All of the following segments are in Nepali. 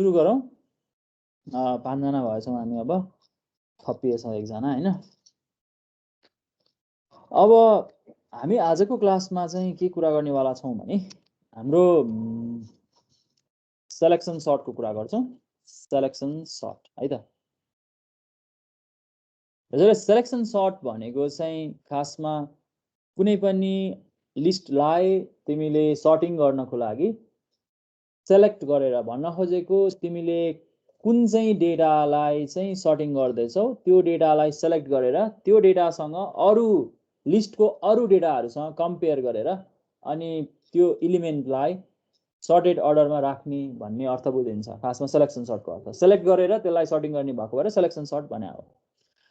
सुरु गरौँ। 5 जना भएछौँ हामी, अब थपिएछौँ एकजना हैन। अब हामी आजको क्लासमा चाहिँ के कुरा गर्नेवाला छौँ भने हाम्रो सेलेक्सन सर्टको कुरा गर्छौँ। सेलेक्सन सर्ट है त। यसले सेलेक्सन सर्ट भनेको चाहिँ खासमा कुनै पनि लिस्टलाई तिमीले सर्टिङ गर्नको लागि सेलेक्ट गरेर भन्न खोजेको तिमीले कुन चाहिँ डेटालाई चाहिँ सर्टिङ गर्दैछौ त्यो डेटालाई सेलेक्ट गरेर त्यो डेटासँग अरु लिस्टको अरु डेटाहरुसँग कम्पेयर गरेर अनि त्यो एलिमेन्टलाई सर्टेड अर्डरमा राख्ने भन्ने अर्थ बुझिन्छ। खासमा सेलेक्सन सर्टको अर्थ सेलेक्ट गरेर त्यसलाई सर्टिङ गर्ने भएको भएर सेलेक्सन सर्ट भने हो।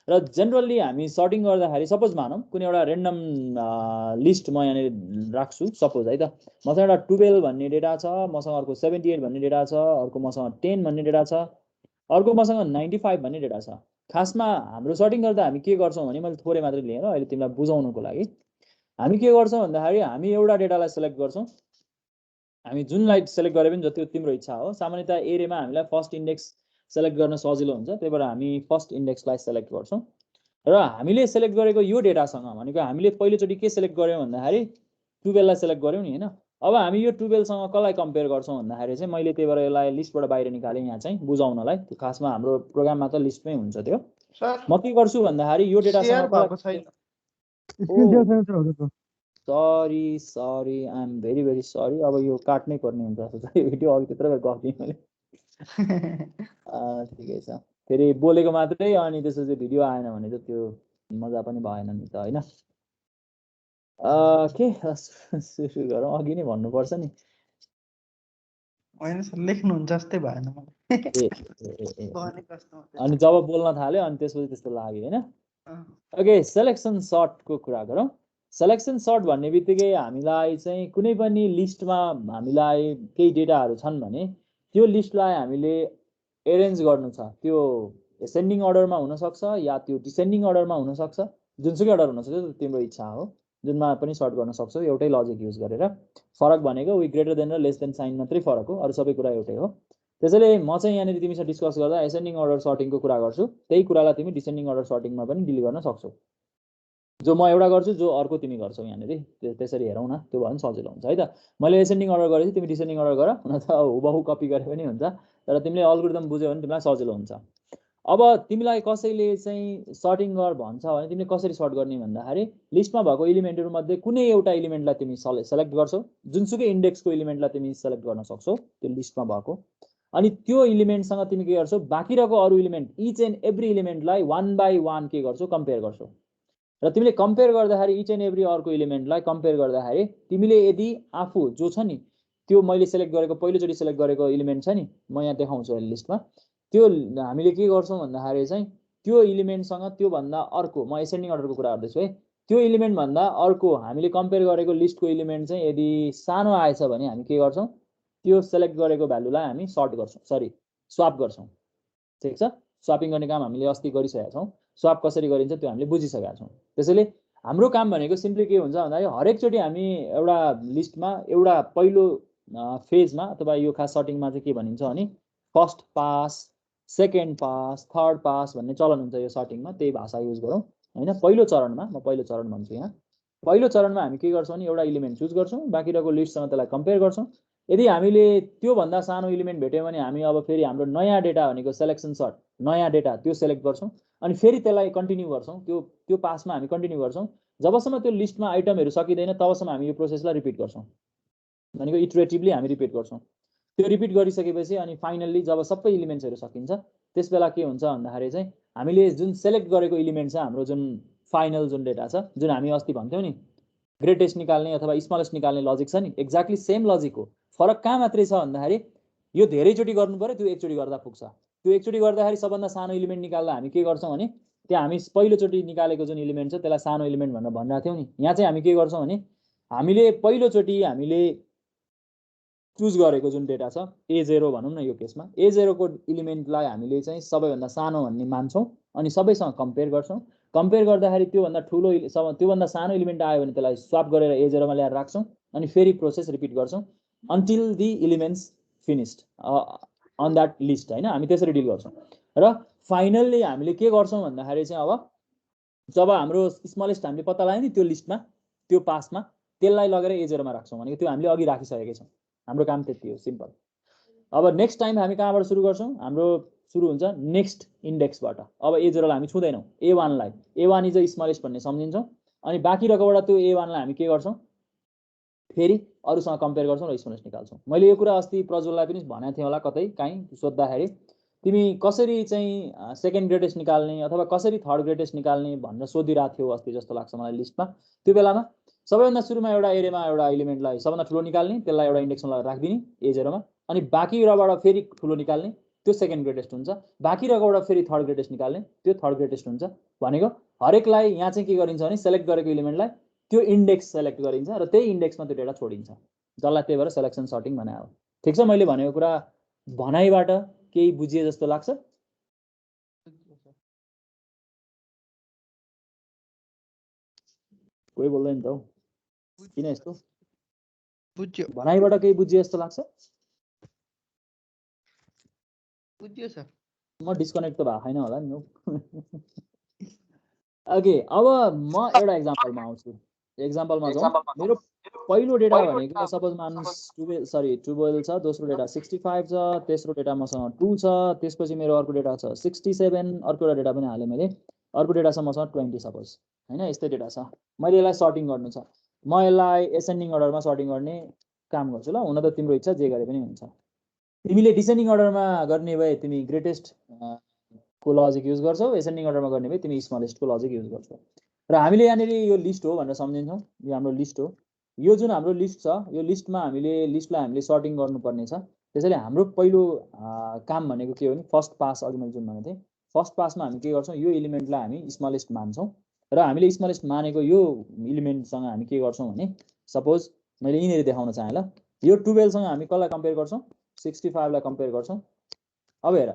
र जेनरली हामी सर्टिङ गर्दाखेरि सपोज मानौँ कुनै एउटा र्यान्डम लिस्ट म यहाँ राख्छु सपोज है त। मसँग एउटा 12 भन्ने डेटा छ, मसँग अर्को 78 भन्ने डेटा छ, अर्को मसँग 10 भन्ने डेटा छ, अर्को मसँग 95 भन्ने डेटा छ। खासमा हाम्रो सर्टिङ गर्दा हामी के गर्छौँ भने मैले थोरै मात्रै लिएर अहिले तिमीलाई बुझाउनको लागि हामी के गर्छौँ भन्दाखेरि हामी एउटा डेटालाई सेलेक्ट गर्छौँ। हामी जुनलाई सेलेक्ट गरे पनि जति तिम्रो इच्छा हो। सामान्यतः एरेमा हामीलाई फर्स्ट इन्डेक्स सेलेक्ट गर्न सजिलो हुन्छ, त्यही भएर हामी फर्स्ट इन्डेक्सलाई सेलेक्ट गर्छौँ। र हामीले सेलेक्ट गरेको यो डेटासँग भनेको हामीले पहिलोचोटि के सेलेक्ट गर्यौँ भन्दाखेरि 12 लाई सेलेक्ट गर्यौँ नि हैन। अब हामी यो 12 सँग कसलाई कम्पेयर गर्छौँ भन्दाखेरि चाहिँ मैले त्यही भएर यसलाई लिस्टबाट बाहिर निकालेँ यहाँ चाहिँ बुझाउनलाई। त्यो खासमा हाम्रो प्रोग्राममा त लिस्टमै हुन्छ त्यो। म के गर्छु भन्दाखेरि यो डेटासँग sorry I am very sorry. अब यो काट्नै पर्ने हुन्छ जस्तो छ। यो भिडियो अघि त्यत्रो बेर गफिएँ मैले। ठिकै छ। फेरि बोलेको मात्रै अनि त्यसपछि भिडियो आएन भने त त्यो मजा पनि भएन नि त हैन। के सुरु गरौँ, अघि नै भन्नुपर्छ नि। हैन सर लेख्नुहुन्छ जस्तै भएन मलाई। अनि जब बोल्न थाल्यो अनि त्यसपछि त्यस्तो लाग्यो हैन। ओके, सेलेक्सन सर्टको कुरा गरौँ। सेलेक्सन सर्ट भन्ने बित्तिकै हामीलाई चाहिँ कुनै पनि लिस्टमा हामीलाई केही डेटाहरू छन् भने त्यो लिस्टलाई हामीले एरेन्ज गर्नु छ। त्यो एसेन्डिङ अर्डरमा हुन सक्छ या त्यो डिसेन्डिङ अर्डरमा हुन सक्छ, जुनसुकै अर्डर हुन सक्छ, तिम्रो इच्छा हो। जुनमा पनि सर्ट गर्न सक्छौ एउटै लजिक युज गरेर। फरक भनेको वी ग्रेटर देन र लेस देन साइन मात्रै फरक हो, अरु सबै कुरा एउटै हो। त्यसैले म चाहिँ यहाँनिर तिमीसँग डिस्कस गर्दा एसेन्डिङ अर्डर सर्टिङको कुरा गर्छु, त्यही कुरालाई तिमी डिसेन्डिङ अर्डर सर्टिङमा पनि डिल गर्न सक्छौ। जो म एउटा गर्छु जो अर्को तिमी गर्छौ यहाँनिर, त्यसरी हेरौँ न, त्यो भयो भने सजिलो हुन्छ है त। मैले एसेन्डिङ अर्डर गरेपछि तिमी डिसेन्डिङ अर्डर गर, हुन त हुबहु कपी गरे पनि हुन्छ, तर तिमीले अल्गोरिदम बुझ्यौ भने तिमीलाई सजिलो हुन्छ। अब तिमीलाई कसैले चाहिँ सर्टिङ गर भन्छ भने तिमीले कसरी सर्ट गर्ने भन्दाखेरि लिस्टमा भएको एलिमेन्टहरु मध्ये कुनै एउटा एलिमेन्टलाई तिमी सेलेक्ट गर्छौ, जुनसुकै इन्डेक्सको एलिमेन्टलाई तिमी सेलेक्ट गर्न सक्छौ त्यो लिस्टमा भएको। अनि त्यो एलिमेन्टसँग तिमी के गर्छौ, बाँकी रहेको अरु एलिमेन्ट इच एन्ड एभ्री एलिमेन्टलाई वान बाइ वान के गर्छौ, कम्पेयर गर्छौ। र तिमीले कम्पेयर गर्दाखेरि इच एन्ड एभ्री अर्को एलिमेन्टलाई कम्पेयर गर्दाखेरि तिमीले यदि आफू जो छ नि त्यो मैले सेलेक्ट गरेको पहिलोचोटि सेलेक्ट गरेको एलिमेन्ट छ नि, म यहाँ देखाउँछु अहिले लिस्टमा, त्यो हामीले के गर्छौं भन्दाखेरि चाहिँ त्यो एलिमेन्टसँग त्यो भन्दा अर्को, म एसेन्डिङ अर्डरको कुरा गर्दैछु है, त्यो एलिमेन्ट भन्दा अर्को हामीले कम्पेयर गरेको लिस्टको एलिमेन्ट चाहिँ यदि सानो आएछ भने हामी के गर्छौं, त्यो सेलेक्ट गरेको भ्यालुलाई हामी सर्ट गर्छौं, सरी स्वाप गर्छौं। ठीक छ, स्वापिङ गर्ने काम हामीले अस्ति गरिसकेका छौं। स्वाप कसरी गरिन्छ त्यो हामीले बुझिसकेका छौं। त्यसैले हाम्रो काम भनेको सिम्पली के हुन्छ भन्दाखेरि हरेक चोटी हामी एउटा लिस्टमा एउटा पहिलो फेजमा अथवा यो खास सर्टिङमा चाहिँ के भनिन्छ भने first pass, second pass, third pass भन्ने चलन हुन्छ यो सर्टिङमा, त्यही भाषा युज गरौँ हैन। पहिलो चरणमा, म पहिलो चरण भन्छु यहाँ, पहिलो चरणमा हामी के गर्छौं भने एउटा एलिमेन्ट चुज गर्छौं, बाँकी रहेको लिस्टसँग त्यसलाई कम्पेयर गर्छौं। यदि हामीले त्यो भन्दा सानो एलिमेन्ट भेट्यौं भने हामी अब फेरि हाम्रो नयाँ डेटा भनेको सेलेक्सन सर्ट, नयाँ डेटा त्यो सेलेक्ट गर्छौं अनि फेरि त्यसलाई कन्टिन्यू गर्छौं, त्यो पासमा हामी कन्टिन्यू गर्छौं जबसम्म त्यो लिस्टमा आइटमहरु सकिदैन तबसम्म हामी यो प्रोसेसलाई रिपिट गर्छौं। भनेको इटरेटिभली हामी रिपिट गर्छौं। त्यो रिपिट गरिसकेपछि अनि फाइनल्ली जब सबै एलिमेन्ट्सहरु सकिन्छ त्यसबेला के हुन्छ भन्दाखेरि चाहिँ हामीले जुन सेलेक्ट गरेको एलिमेन्ट छ, हाम्रो जुन फाइनल जुन डेटा छ, जुन हामी अस्ति भन्थ्यौ नि ग्रेटेस्ट निकाल्ने अथवा स्मलेस्ट निकाल्ने लजिक छ नि, एक्ज्याक्टली सेम लजिक हो। फरक कहाँ मात्रै छ भन्दाखेरि यो धेरैचोटी गर्नु पर्यो, त्यो एकचोटी गर्दा पुग्छ। त्यो एकचोटी गर्दाखेरि सबभन्दा सानो एलिमेन्ट निकाल्दा हामी के गर्छौं भने त्यहाँ हामी पहिलोचोटी निकालेको जुन एलिमेन्ट छ त्यसलाई सानो एलिमेन्ट भनेर भनिरहेको थियौ नि, यहाँ चाहिँ हामी के गर्छौं भने हामीले पहिलोचोटी हामीले चुज गरेको जुन डेटा छ A0 भनौं न, यो केसमा A0 को एलिमेन्टलाई हामीले चाहिँ सबैभन्दा सानो भन्ने मान्छौं अनि सबैसँग कम्पेयर गर्छौं। कम्पेयर गर्दाखेरि त्यो भन्दा ठूलो त्यो भन्दा सानो एलिमेन्ट आयो भने त्यसलाई स्वाप गरेर A0 मा ल्याएर राख्छौं अनि फेरि प्रोसेस रिपिट गर्छौं until the elements finished, on that list होइन, हामी त्यसरी डिल गर्छौँ। र फाइनल्ली हामीले के गर्छौँ भन्दाखेरि चाहिँ अब जब हाम्रो स्मलेस्ट हामीले पत्ता लगायो नि त्यो लिस्टमा त्यो पासमा, त्यसलाई लगेर A0 मा राख्छौँ भनेको त्यो हामीले अघि राखिसकेकै छौँ। हाम्रो काम त्यति हो, सिम्पल। अब नेक्स्ट टाइम हामी कहाँबाट सुरु गर्छौँ, हाम्रो सुरु हुन्छ नेक्स्ट इन्डेक्सबाट। अब A0 लाई हामी छुँदैनौँ, A1 लाई A1 इज अ स्मलेस्ट भन्ने सम्झिन्छौँ। अनि बाँकी रहेकोबाट त्यो A1 लाई हामी के गर्छौँ, फेरि अरूसँग कम्पेयर गर्छौँ र स्मलेस्ट निकाल्छौँ। मैले यो कुरा अस्ति प्रज्वललाई पनि भनेको थिएँ होला, कतै काहीँ सोद्धाखेरि तिमी कसरी चाहिँ सेकेन्ड ग्रेटेस्ट निकाल्ने अथवा कसरी थर्ड ग्रेटेस्ट निकाल्ने भनेर सोधिरहेको थियो अस्ति जस्तो लाग्छ मलाई लिस्टमा। त्यो बेलामा सबैभन्दा सुरुमा एउटा एरेमा एउटा एलिमेन्टलाई सबभन्दा ठुलो निकाल्ने, त्यसलाई एउटा इन्डेक्समा राखिदिने A0 मा, अनि बाँकी रबाट फेरि ठुलो निकाल्ने, त्यो सेकेन्ड ग्रेटेस्ट हुन्छ। बाँकी रबाट फेरि थर्ड ग्रेटेस्ट निकाल्ने, त्यो थर्ड ग्रेटेस्ट हुन्छ। भनेको हरेकलाई यहाँ चाहिँ के गरिन्छ भने सेलेक्ट गरेको एलिमेन्टलाई त्यो इन्डेक्स सेलेक्ट गरिन्छ र त्यही इन्डेक्समा त्यो डेटा छोडिन्छ, जसलाई त्यही भएर सेलेक्सन सर्टिङ भने हो। ठिक छ, मैले भनेको कुरा भनाइबाट केही बुझिए जस्तो लाग्छ? कोही बोल्दैन त हौ, किन यस्तो? बुझ्यो भनाइबाट केही बुझिए जस्तो लाग्छ? बुझ्यो सर। म डिस्कनेक्ट त भएको छैन होला नि हौ। ओके, अब म एउटा एक्जाम्पलमा आउँछु। एक्जाम्पलमा जाउँ। मेरो पहिलो डेटा भनेको सपोज मान्नुहोस् 12 छ, दोस्रो डेटा 65 छ, तेस्रो डेटा मसँग 2 छ, त्यसपछि मेरो अर्को डेटा छ 67, अर्को एउटा डेटा पनि हालेँ मैले, अर्को डेटा छ मसँग 20 सपोज होइन। यस्तै डेटा छ, मैले यसलाई सर्टिङ गर्नु छ। म यसलाई एसेन्डिङ अर्डरमा सर्टिङ गर्ने काम गर्छु ल। हुन त तिम्रो इच्छा जे गरे पनि हुन्छ। तिमीले डिसेन्डिङ अर्डरमा गर्ने भए तिमी ग्रेटेस्ट को लजिक युज गर्छौ, एसेन्डिङ अर्डरमा गर्ने भए तिमी स्मलेस्टको लजिक युज गर्छौ। र हामीले यहाँनिर यो लिस्ट हो भनेर सम्झिन्छौँ, यो हाम्रो लिस्ट हो। यो जुन हाम्रो लिस्ट छ, यो लिस्टमा लिस्टलाई हामीले सर्टिङ गर्नुपर्ने छ। त्यसैले हाम्रो पहिलो काम भनेको के हो भने फर्स्ट पास, अघि मैले जुन भनेको थिएँ फर्स्ट पासमा हामी के गर्छौँ, यो एलिमेन्टलाई हामी स्मलेस्ट मान्छौँ र हामीले स्मलेस्ट मानेको यो एलिमेन्टसँग हामी के गर्छौँ भने सपोज मैले यिनीहरू देखाउन चाहेँ ल। यो 12सँग हामी कसलाई कम्पेयर गर्छौँ, 65 लाई कम्पेयर गर्छौँ। अब हेर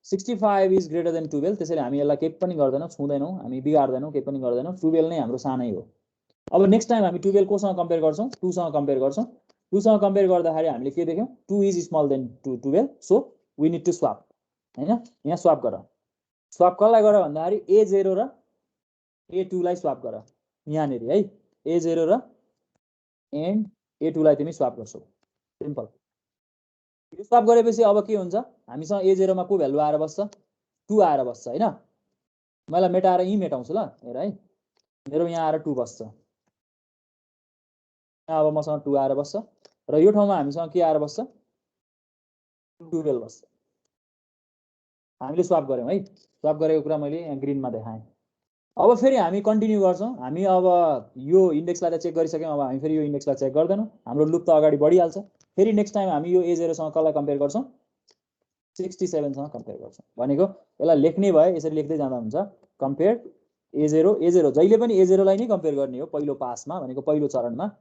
65 इज ग्रेटर देन 12, त्यसैले हामी यसलाई केही पनि गर्दैनौँ, छुँदैनौँ, हामी बिगार्दैनौँ, केही पनि गर्दैनौँ। 12 नै हाम्रो सानै हो। अब नेक्स्ट टाइम हामी 12 कोसँग कम्पेयर गर्छौँ, 2 सँग कम्पेयर गर्छौँ। 2 सँग कम्पेयर गर्दाखेरि हामीले के देख्यौँ, 2 is small than 12, so we need to swap होइन। यहाँ स्वाप गर, स्वाप कसलाई गर भन्दाखेरि A0 र A2 लाई स्वाप गर यहाँनिर है। A0 र एन्ड A2 लाई तिमी स्वाप गर्छौ, सिम्पल। यो स्वाप गरेपछि अब के हुन्छ, हामीसँग A0 मा को भ्यालु आएर बस्छ, 2 आएर बस्छ होइन। मैले मेटाएर यहीँ मेटाउँछु ल, हेर है, मेरो यहाँ आएर 2 बस्छ। अब मसँग 2 आएर बस्छ र यो ठाउँमा हामीसँग के आएर बस्छ, 12 बस्छ। हामीले स्वाप गऱ्यौँ है, स्वाप गरेको कुरा मैले यहाँ ग्रिनमा देखाएँ। अब फेरि हामी कन्टिन्यू गर्छौँ। हामी अब यो इन्डेक्सलाई त चेक गरिसक्यौँ, अब हामी फेरि यो इन्डेक्सलाई चेक गर्दैनौँ, हाम्रो लुप त अगाडि बढिहाल्छ। फेरि नेक्स्ट टाइम हामी यो A0 सँग कसलाई कम्पेयर गर्छौँ, 67 सँग कम्पेयर गर्छौँ। भनेको यसलाई लेख्ने भए यसरी लेख्दै जाँदा हुन्छ, कम्पेयर A0 जहिले पनि A0 लाई नै कम्पेयर गर्ने हो पहिलो पासमा, भनेको पहिलो चरणमा।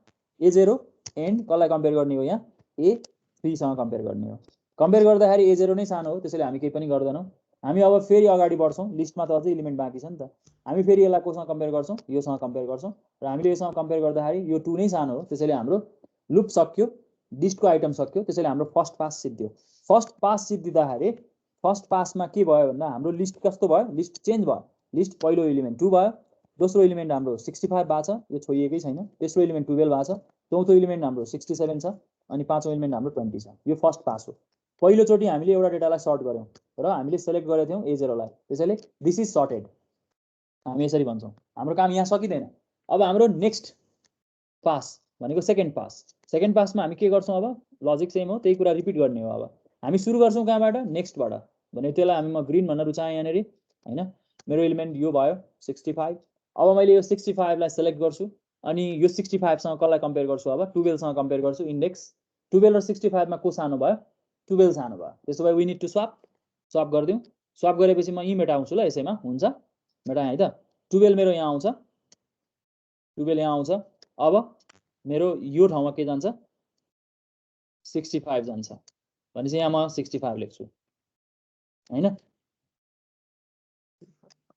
A0 एन्ड कसलाई कम्पेयर गर्ने हो, यहाँ A3 सँग कम्पेयर गर्ने हो। कम्पेयर गर्दाखेरि A0 नै सानो हो, त्यसैले हामी केही पनि गर्दैनौँ। हामी अब फेरि अगाडि बढ्छौँ, लिस्टमा त अझै एलिमेन्ट बाँकी छ नि त। हामी फेरि यसलाई कोसँग कम्पेयर गर्छौँ, योसँग कम्पेयर गर्छौँ र हामीले योसँग कम्पेयर गर्दाखेरि यो 2 नै सानो हो, त्यसैले हाम्रो लुप सक्यो, लिस्टको आइटम सक्यो, त्यसैले हाम्रो फर्स्ट पास सिद्धियो। फर्स्ट पास सिद्धिँदाखेरि फर्स्ट पासमा के भयो भन्दा हाम्रो लिस्ट कस्तो भयो, लिस्ट चेन्ज भयो। लिस्ट पहिलो एलिमेन्ट 2 भयो, दोस्रो एलिमेन्ट हाम्रो 65 भएको छ, यो छोइएकै छैन। तेस्रो एलिमेन्ट 12 भएको छ, चौथो एलिमेन्ट हाम्रो 67 छ, अनि पाँचौँ एलिमेन्ट हाम्रो 20 छ। यो फर्स्ट पास हो। पहिलोचोटि हामीले एउटा डेटालाई सर्ट गऱ्यौँ र हामीले सेलेक्ट गरेको थियौँ A0 लाई, त्यसैले दिस इज सर्टेड हामी यसरी भन्छौँ। हाम्रो काम यहाँ सकिँदैन। अब हाम्रो नेक्स्ट पास भनेको सेकेन्ड पास। सेकेन्ड पासमा हामी के गर्छौँ, अब लजिक सेम हो, त्यही कुरा रिपिट गर्ने हो। अब हामी सुरु गर्छौँ कहाँबाट, नेक्स्टबाट। भने त्यसलाई हामी म ग्रिन भन्न रुचाएँ यहाँनिर होइन। मेरो एलिमेन्ट यो भयो 65। अब मैले यो 65 लाई सेलेक्ट गर्छु अनि यो 65 सँग कसलाई कम्पेयर गर्छु, अब 12 सँग कम्पेयर गर्छु। इन्डेक्स 12 र 65 मा को सानो भयो, 12 सानो भयो। त्यसो भए we need to swap, swap गरिदिउँ। स्वाप गरेपछि म यहीँ मेटाउँछु ल, यसैमा हुन्छ, मेटाएँ है त। 12 मेरो यहाँ आउँछ, 12 यहाँ आउँछ। अब मेरो यो ठाउँमा के जान्छ, 65 जान्छ। भनेपछि यहाँ म 65 लेख्छु होइन।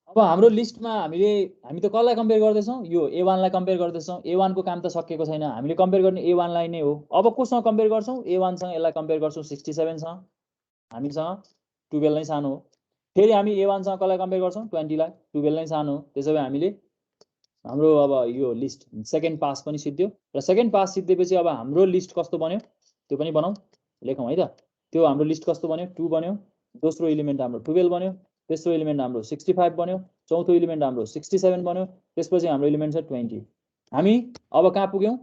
अब हाम्रो लिस्टमा हामी त कसलाई कम्पेयर गर्दैछौँ, यो A1 लाई कम्पेयर गर्दैछौँ। A1 को काम त सकिएको छैन, हामीले कम्पेयर गर्ने A1 लाई नै हो। अब कोसँग कम्पेयर गर्छौँ, A1 सँग यसलाई कम्पेयर गर्छौँ 67 सँग। हामीसँग 12 नै सानो हो। फेरि हामी A1 सँग कसलाई कम्पेयर गर्छौं 20 लाई 12 नै सानो हो। त्यसैले हामीले हाम्रो अब यो लिस्ट सेकेन्ड पास पनि सिद्धियो र सेकेन्ड पास सिद्धेपछि अब हाम्रो लिस्ट कस्तो बन्यो त्यो पनि बनाऊ लेखौं है त। त्यो हाम्रो लिस्ट कस्तो बन्यो 2 बन्यो, दोस्रो एलिमेन्ट हाम्रो 12 बन्यो, तेस्रो एलिमेन्ट हाम्रो 65 बन्यो, चौथो एलिमेन्ट हाम्रो 67 बन्यो, त्यसपछि हाम्रो एलिमेन्ट छ 20। हामी अब कहाँ पुग्यौं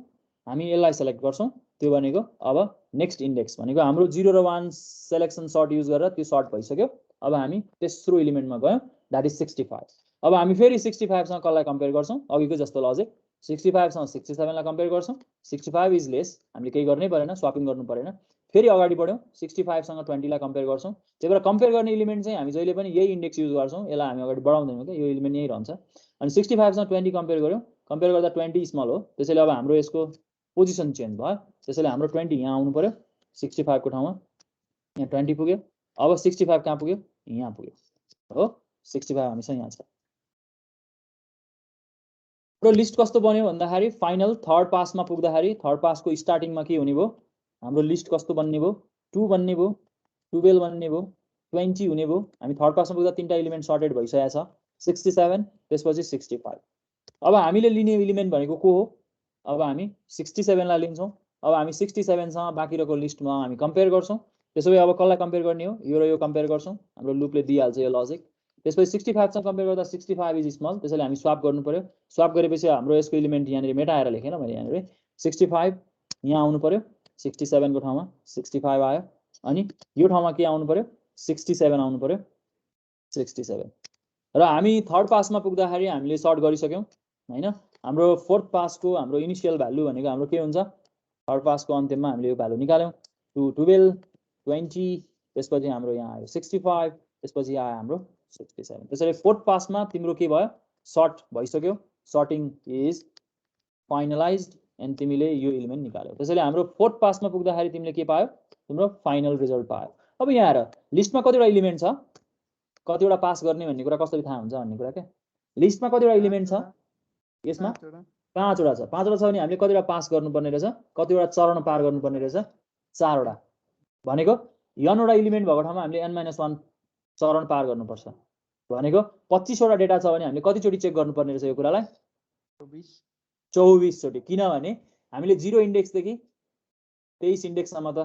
हामी यसलाई सेलेक्ट गर्छौं त्यो भनेको अब नेक्स्ट इन्डेक्स भनेको हाम्रो 0 र 1 सेलेक्सन सर्ट युज गरेर त्यो सर्ट भइसक्यो। अब हामी तेस्रो एलिमेन्टमा गयौं दैट इज 65। अब हामी फेरि 65 सँग कसलाई कम्पेयर गर्छौं अघिको जस्तो लजिक 65 सँग 67 लाई कम्पेयर गर्छौं। 65 इज लेस हामीले केही गर्नै परेन स्वापिङ गर्नु परेन। फेरि अगाडि बढ्यौं 65 सँग 20 लाई कम्पेयर गर्छौं। त्यही भएर कम्पेयर गर्ने एलिमेन्ट चाहिँ हामी जहिले पनि यही इन्डेक्स युज गर्छौं। यसलाई हामी अगाडि बढाउँदैनौं के यो एलिमेन्ट यही रहन्छ। अनि 65 सँग 20 कम्पेयर गर्यौं कम्पेयर गर्दा 20 स्मल हो त्यसैले अब हाम्रो यसको पोजिसन चेन्ज भयो। त्यसैले हाम्रो 20 यहाँ आउनु पर्यो 65 को ठाउँमा यहाँ 20 पुग्यो। अब 65 कहाँ पुग्यो यहाँ पुग्यो हो 65 हामीसँग यहाँ छ। हाम्रो लिस्ट कस्तो बन्यो भन्दाखेरि फाइनल थर्ड पासमा पुग्दाखेरि थर्ड पासको स्टार्टिङमा के हुने भयो हाम्रो लिस्ट कस्तो बन्ने भयो 2 बन्ने भयो 12 बन्ने भयो 20 हुने भयो। हामी थर्ड पासमा पुग्दा तीनटा एलिमेन्ट सर्टेड भइसकेको छ 67 त्यसपछि 65। अब हामीले लिने एलिमेन्ट भनेको को हो अब हामी 67 लाई लिन्छौं। अब हामी 67 सँग बाँकी रहेको लिस्टमा हामी कम्पेयर गर्छौं। त्यसैले अब कसलाई कम्पेयर गर्ने हो यो र यो कम्पेयर गर्छौं हाम्रो लुपले दिइहाल्छ यो लजिक। त्यसपछि 65 सँग कम्पेयर गर्दा 65 इज स्मल त्यसैले हामी स्वाप गर्नु पर्यो। स्वाप गरेपछि हाम्रो यसको एलिमेन्ट यहाँनिर मेटाएर लेखेन मैले यहाँनिर 65 यहाँ आउनु पर्यो 67 को ठाउँमा 65 आयो। अनि यो ठाउँमा के आउनु पर्यो 67 आउनु पर्यो 67। र हामी थर्ड पासमा पुग्दाखेरि हामीले सर्ट गरिसक्यौं हैन। हाम्रो फोर्थ पासको हाम्रो इनिशियल भ्यालु भनेको हाम्रो के हुन्छ थर्ड पासको अन्त्यमा हामीले यो भ्यालु निकाल्यौं 12 20 त्यसपछि हाम्रो यहाँ आयो 65 त्यसपछि आयो हाम्रो 67। त्यसैले फोर्थ पासमा तिम्रो के भयो सर्ट भइसक्यो सर्टिङ इज फाइनलाइज्ड एन्ड तिमीले यो एलिमेन्ट निकाल्यौ। त्यसैले हाम्रो फोर्थ पासमा पुग्दाखेरि तिमीले के पायो तिम्रो फाइनल रिजल्ट पायो। अब यहाँ हेर लिस्टमा कतिवटा एलिमेन्ट छ कतिवटा पास गर्ने भन्ने कुरा कसरी थाहा हुन्छ भन्ने कुरा के लिस्टमा कतिवटा एलिमेन्ट छ यसमा 5वटा छ। 5वटा छ भने हामीले कतिवटा पास गर्नुपर्ने रहेछ कतिवटा चरण पार गर्नुपर्ने रहेछ 4वटा भनेको n वटा एलिमेन्ट भएको ठाउँमा हामीले n-1 चरण पार गर्नुपर्छ भनेको 25वटा डेटा छ भने हामीले कतिचोटि चेक गर्नुपर्ने रहेछ यो कुरालाई 24 चोटि। किनभने हामीले 0 इन्डेक्सदेखि 23 इन्डेक्ससम्म त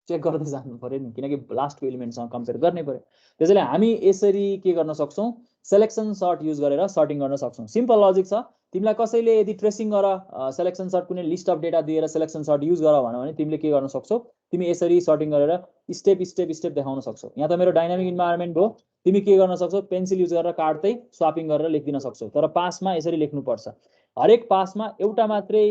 चेक गर्दै जानु पर्यो नि किनकि लास्टको एलिमेन्टसँग कम्पेयर गर्नै पर्यो। त्यसैले हामी यसरी के गर्न सक्छौं सेलेक्सन सर्ट युज गरेर सर्टिङ गर्न सक्छौं। सिम्पल लजिक छ। तिमीलाई कसैले यदि ट्रेसिङ गर सेलेक्सन सर्ट कुनै लिस्ट अफ डेटा दिएर सेलेक्सन सर्ट युज गर भन्यो भने तिमीले के गर्न सक्छौ तिमी यसरी सर्टिङ गरेर स्टेप स्टेप स्टेप देखाउन सक्छौ। यहाँ त मेरो डाइनामिक इन्भाइरोमेन्ट भयो तिमी के गर्न सक्छौ पेन्सिल युज गरेर काट्दै स्वापिङ गरेर लेखिदिन सक्छौ। तर पासमा यसरी लेख्नु पर्छ। हरेक पासमा एउटा मात्रै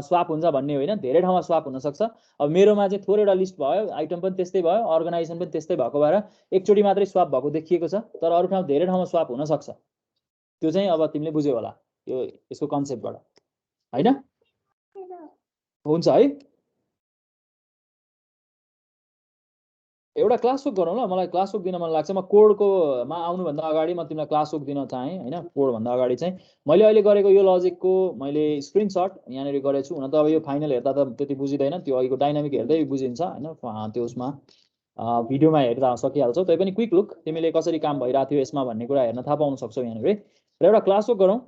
स्वाप हुन्छ भन्ने होइन धेरै ठाउँमा स्वाप हुन सक्छ। अब मेरोमा चाहिँ थोरैवटा लिस्ट भयो आइटम पनि त्यस्तै भयो अर्गनाइजेसन पनि त्यस्तै भएको भएर एकचोटि मात्रै स्वाप भएको देखिएको छ तर अरु ठाउँ धेरै ठाउँमा स्वाप हुन सक्छ। त्यो चाहिँ अब तिमीले बुझ्यौ होला यो यसको कन्सेप्टबाट हैन हुन्छ है। एउटा क्लास वर्क गरौँ ल मलाई क्लास वर्क दिन मन लाग्छ। म कोडको मा आउनु भन्दा अगाडि म तिमीलाई क्लास वर्क दिन चाहे हैन। कोड भन्दा अगाडि चाहिँ मैले अहिले गरेको यो लजिकको मैले स्क्रिनशट यहाँनेरि गरेछु। हुन त अब यो फाइनल हेर्दा त त्यति बुझिदैन त्यो अहिलेको डाइनामिक हेर्दै बुझिन्छ हैन त्यो उसमा भिडियोमा हेर्दा सकिहाल्छौ। तै पनि क्विक लुक तिमीले कसरी काम भइरा थियो यसमा भन्ने कुरा हेर्न थाहा पाउन सक्छौ यहाँनेरि। र एउटा क्लास वर्क गरौँ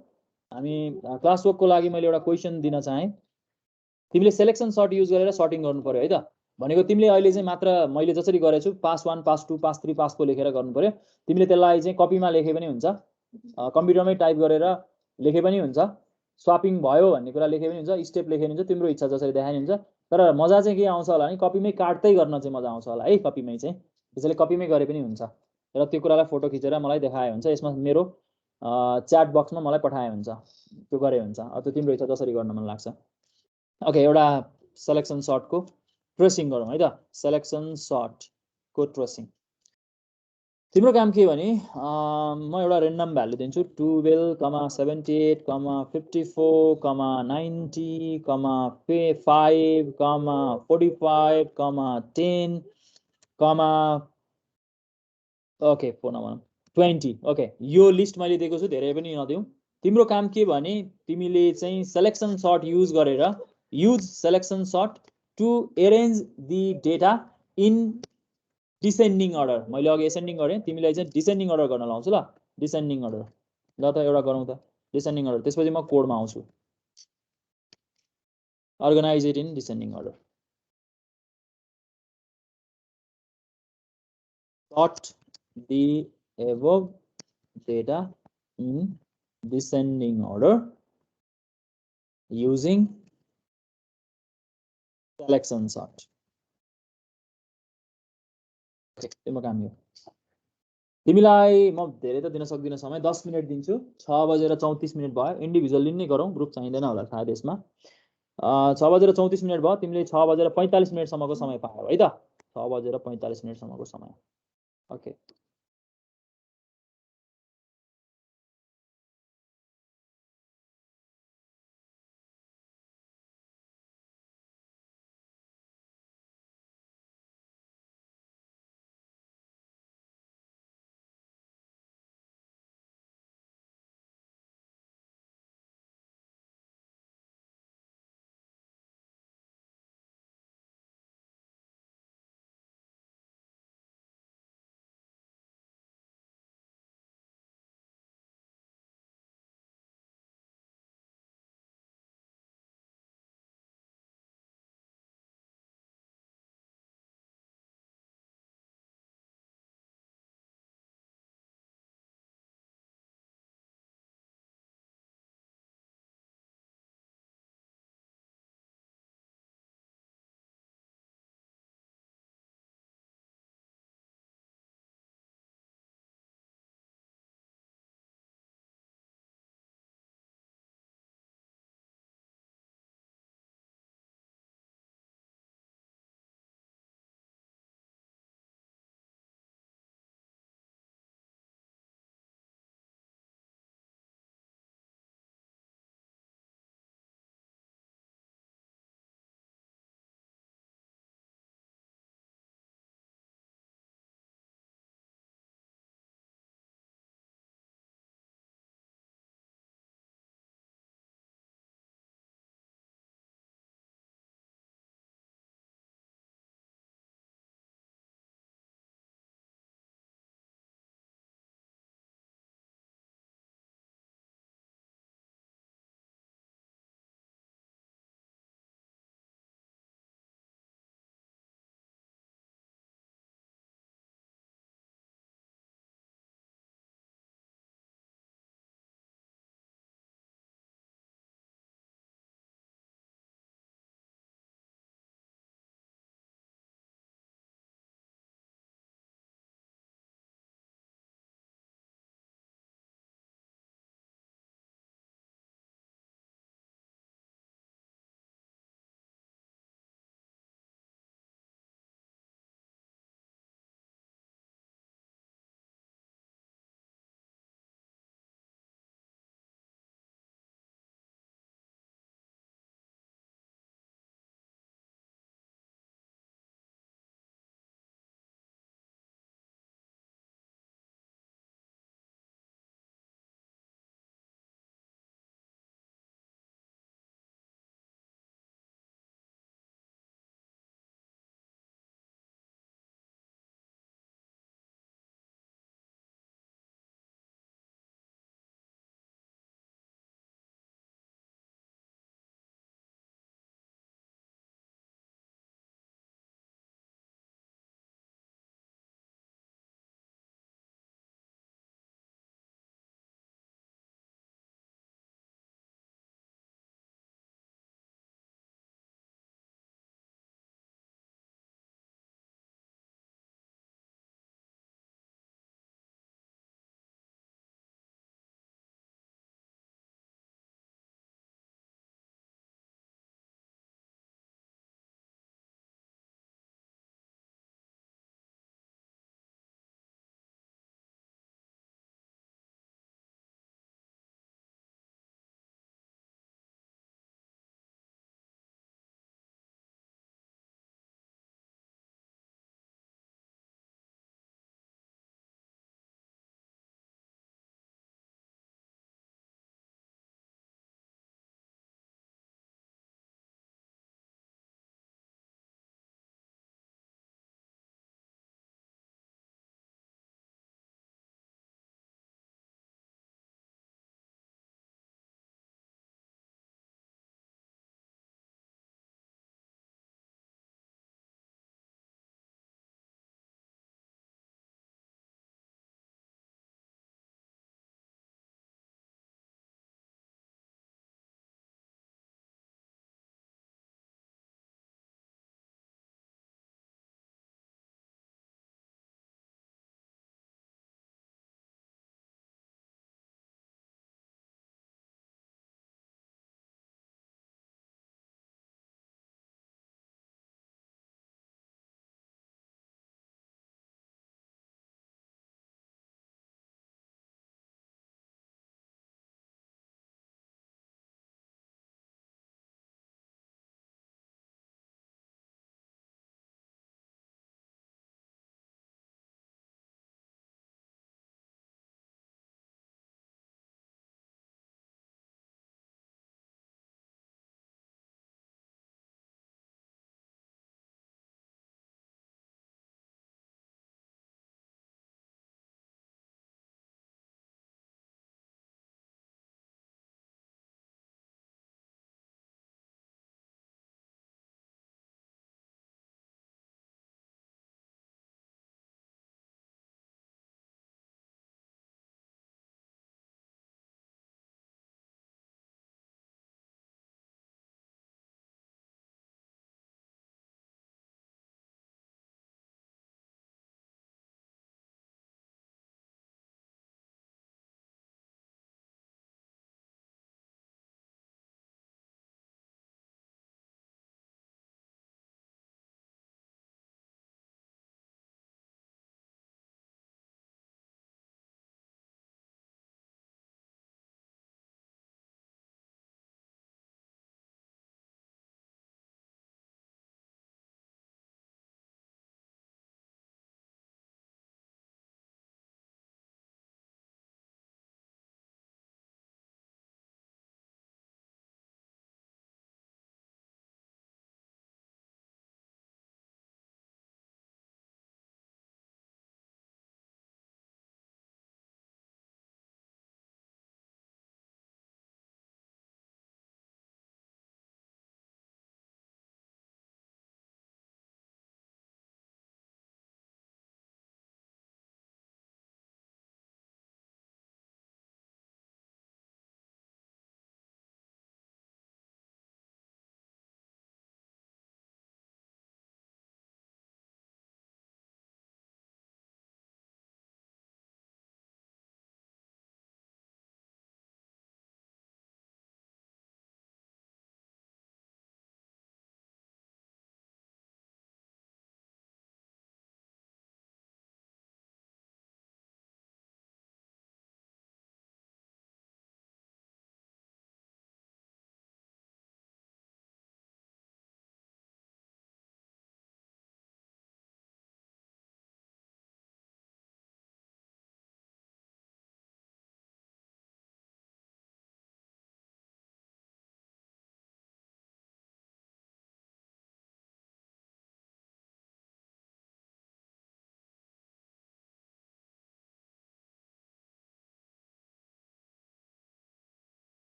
हामी। क्लास वर्कको लागि मैले एउटा क्वेशन दिन चाहे तिमीले सेलेक्सन सर्ट युज गरेर सर्टिङ गर्नु पर्यो है त भनेको तिमीले अहिले चाहिँ मात्र मैले जसरी गरेछु पास 1 पास 2 पास 3 पास 4 लेखेर गर्नु पर्यो। तिमीले त्यसलाई चाहिँ कपीमा लेखे पनि हुन्छ कम्प्युटरमै टाइप गरेर लेखे पनि हुन्छ स्वापिङ भयो भन्ने कुरा लेखे पनि हुन्छ स्टेप लेखे पनि हुन्छ तिम्रो इच्छा जसरी देखाइने हुन्छ। तर मजा चाहिँ के आउँछ होला नि कपीमै काट्दै गर्न चाहिँ मजा आउँछ होला है कपीमै चाहिँ। त्यसैले कपीमै गरे पनि हुन्छ र त्यो कुरालाई फोटो खिचेर मलाई देखाए हुन्छ यसमा मेरो च्याट बक्समा मलाई पठाए हुन्छ त्यो गरे हुन्छ। त्यो तिम्रो इच्छा जसरी गर्न मन लाग्छ। ओके एउटा सेलेक्सन सर्टको ट्रेसिङ गरौँ है त। सेलेक्सन सर्ट को ट्रेसिङ तिम्रो काम के भने म एउटा रेन्डम भ्यालु दिन्छु 12, 78, 54, 90, 5, 45, 10, ओके फोन नम्बर 20। ओके यो लिस्ट मैले दिएको छु धेरै पनि नदिऊ। तिम्रो काम के भने तिमीले चाहिँ सेलेक्सन सर्ट युज गरेर use selection sort to arrange the data in descending order. मैले अघि एसेन्डिङ गरेँ, तिमीलाई चाहिँ डिसेन्डिङ अर्डर गर्न लाउँछु ल। डिसेन्डिङ अर्डर ल त एउटा गरौँ त, डिसेन्डिङ अर्डर। त्यसपछि म कोडमा आउँछु। Organise it in descending order. sort the above data in descending order using selection sort। तिम्रो काम यो। तिमीलाई म धेरै त दिन सक्दिनँ समय, 10 मिनट दिन्छु। 6:34 भयो। इन्डिभिजुअली नै गरौँ, ग्रुप चाहिँदैन होला सायद यसमा। 6:34 भयो। तिमीले 6:45 सम्मको समय पायौ है त। 6:45 सम्मको समय। ओके।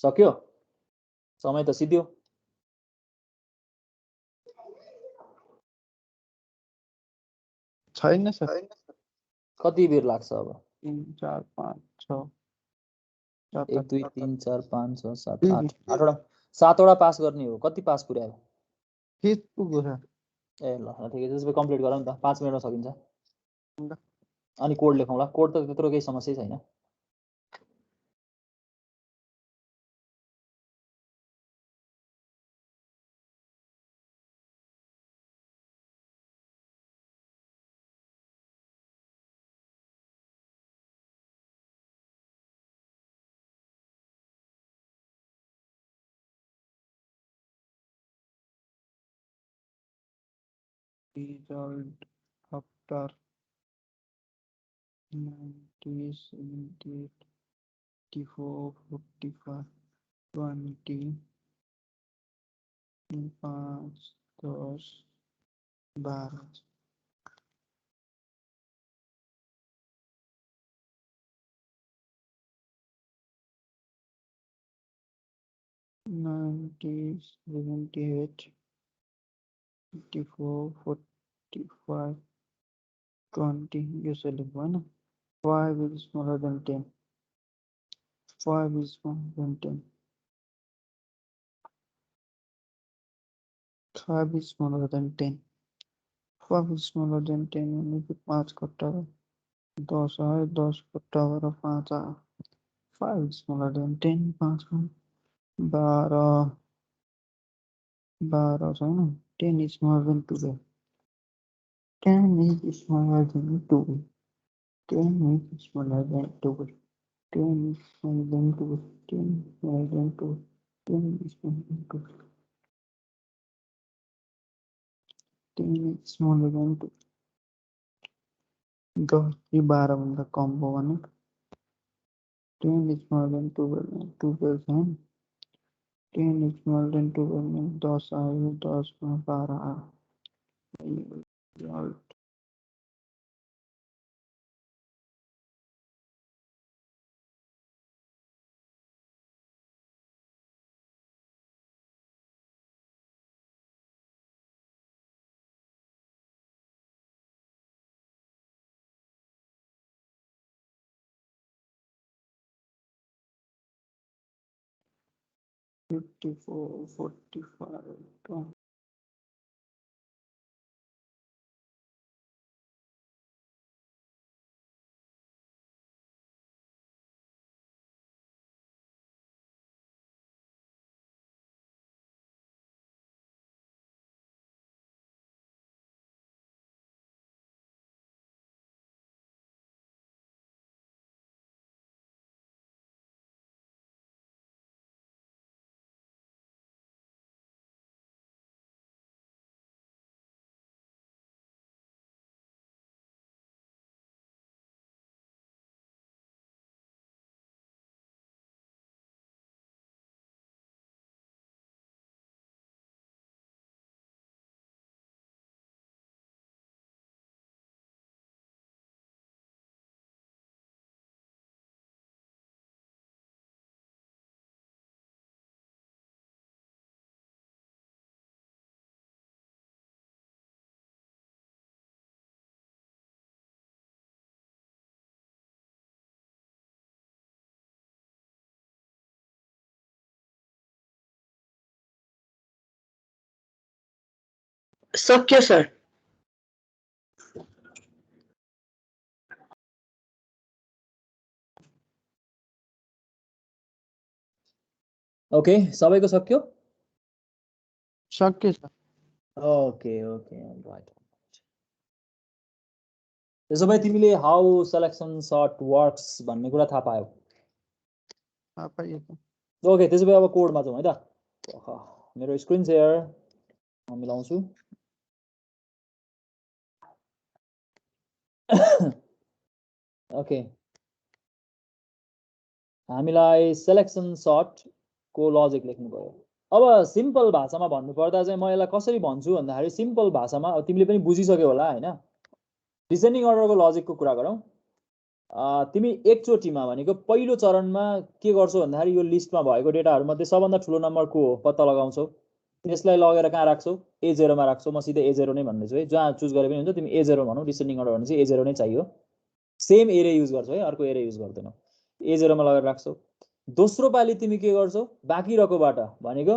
सक्यो समय त सिद्धियो छैन सर कति बेर लाग्छ अब 3 4 5 6 1 2 3 4 5 6 7 8 8वटा 7वटा पास गर्ने हो कति पास पुर्यायो पुग्यो सर ए ल ठिकै छ त्यसपछि कम्प्लिट गरौँ न त 5 मिनेटमा सकिन्छ अनि कोड लेखौँला कोड त त्यत्रो केही समस्या छैन result after 90 78 84 45 20 5 10 12 90 78 54 45 20 यो सेलेक्ट भएन 5 is smaller than 10 5 is smaller than 10 5 is smaller than 10 5 is smaller than 10 यानी कि 5 का टावर 10 है 10 का टावर 5 है 5 is smaller than 10 5 का 12 12 छैन 10 is smaller than 12 10 is smaller than 12 10 is smaller than 12 10 is smaller than 12 10 is smaller than 12 10 is smaller than 12 10 is smaller than 12 10 कि 12 भन्दा कम हो भने 10 is smaller than 12 12 है 10 is smaller than 12 में 10 आयो 10 में 12 आयो result $54 $45 $20 सक्यो सर ओके सबैको सक्यो सक्यो सर ओके ओके राइट त्यसो भए तिमीले हाउ सेलेक्सन सर्ट वर्क्स भन्ने कुरा थाहा पायौ पाइयो त ओके त्यसो भए अब कोडमा जाउँ है त मेरो स्क्रिन शेयर म मिलाउँछु ओके हामीलाई सेलेक्सन सर्ट को लजिक लेख्नु पर्यो अब सिम्पल भाषामा भन्नुपर्दा चाहिँ म यसलाई कसरी भन्छु भन्दाखेरि सिम्पल भाषामा अब तिमीले पनि बुझिसक्यौ होला हैन डिसेन्डिङ अर्डरको लजिकको कुरा गरौँ तिमी एकचोटिमा भनेको पहिलो चरणमा के गर्छौ भन्दाखेरि यो लिस्टमा भएको डेटाहरूमध्ये सबभन्दा ठुलो नम्बर को हो पत्ता लगाउँछौ, त्यसलाई लगेर कहाँ राख्छौ, A0 मा राख्छौ। म सिधै A0 नै भन्दैछु है, जहाँ चुज गरे पनि हुन्छ, तिमी A0 भनौ, डिसेन्डिङ अर्डर भने चाहिँ A0 नै चाहियो। सेम एरे युज गर्छौ है, अर्को एरे युज गर्दैनौ। A0 मा लगेर राख्छौ। दोस्रो पाली तिमी के गर्छौ, बाँकी रहेकोबाट भनेको